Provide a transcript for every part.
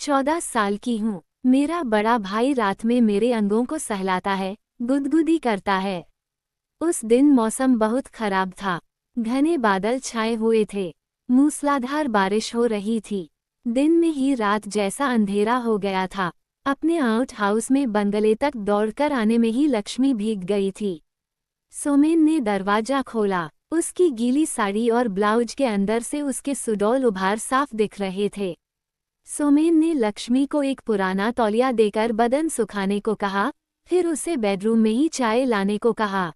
14 साल की हूँ। मेरा बड़ा भाई रात में मेरे अंगों को सहलाता है, गुदगुदी करता है। उस दिन मौसम बहुत खराब था। घने बादल छाए हुए थे। मूसलाधार बारिश हो रही थी। दिन में ही रात जैसा अंधेरा हो गया था। अपने आउट हाउस में बंगले तक दौड़कर आने में ही लक्ष्मी भीग गई थी। सोमेन ने दरवाजा खोला। उसकी गीली साड़ी और ब्लाउज के अंदर से उसके सुडौल उभार साफ दिख रहे थे। सोमेन ने लक्ष्मी को एक पुराना तौलिया देकर बदन सुखाने को कहा, फिर उसे बेडरूम में ही चाय लाने को कहा।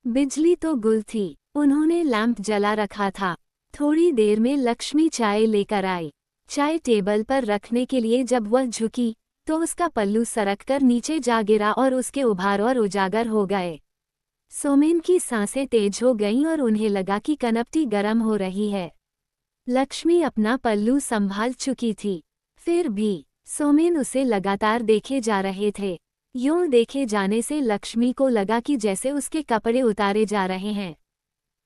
बिजली तो गुल थी। उन्होंने लैंप जला रखा था। थोड़ी देर में लक्ष्मी चाय लेकर आई। चाय टेबल पर रखने के लिए जब वह झुकी तो उसका पल्लू सरककर नीचे जा गिरा और उसके उभार और उजागर हो गए। सोमेन की सांसें तेज हो गईं और उन्हें लगा कि कनपटी गर्म हो रही है। लक्ष्मी अपना पल्लू संभाल चुकी थी। फिर भी सोमेन उसे लगातार देखे जा रहे थे। यूं देखे जाने से लक्ष्मी को लगा कि जैसे उसके कपड़े उतारे जा रहे हैं।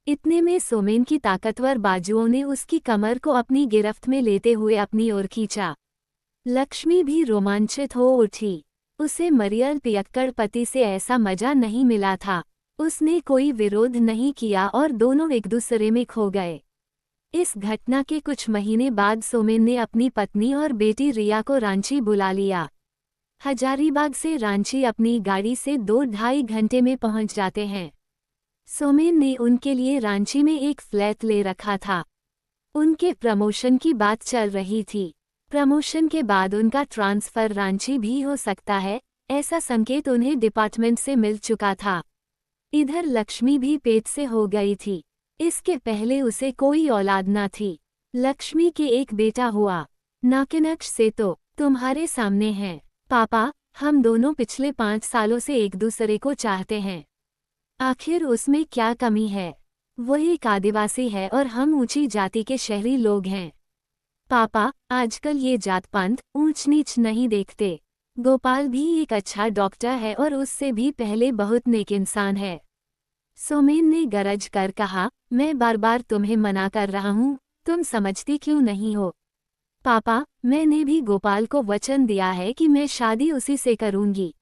इतने में सोमेन की ताकतवर बाजुओं ने उसकी कमर को अपनी गिरफ्त में लेते हुए अपनी ओर खींचा। लक्ष्मी भी रोमांचित हो उठी। उसे मरियल पियक्कड़ पति से ऐसा मजा नहीं मिला था। उसने कोई विरोध नहीं किया और दोनों एक दूसरे में खो गए। इस घटना के कुछ महीने बाद सोमेन ने अपनी पत्नी और बेटी रिया को रांची बुला लिया। हजारीबाग से रांची अपनी गाड़ी से 2-2.5 घंटे में पहुंच जाते हैं। सोमेन ने उनके लिए रांची में एक फ्लैट ले रखा था। उनके प्रमोशन की बात चल रही थी। प्रमोशन के बाद उनका ट्रांसफर रांची भी हो सकता है, ऐसा संकेत उन्हें डिपार्टमेंट से मिल चुका था। इधर लक्ष्मी भी पेट से हो गई थी। इसके पहले उसे कोई औलाद न थी। लक्ष्मी के एक बेटा हुआ। नाकिनक्श से तो तुम्हारे सामने है। पापा, हम दोनों पिछले 5 सालों से एक दूसरे को चाहते हैं। आखिर उसमें क्या कमी है? वो एक आदिवासी है और हम ऊंची जाति के शहरी लोग हैं। पापा, आजकल ये जात पात ऊंच नीच नहीं देखते। गोपाल भी एक अच्छा डॉक्टर है और उससे भी पहले बहुत नेक इंसान है। सोमेन ने गरज कर कहा, मैं बार बार तुम्हें मना कर रहा हूँ, तुम समझती क्यों नहीं हो? पापा, मैंने भी गोपाल को वचन दिया है कि मैं शादी उसी से करूंगी।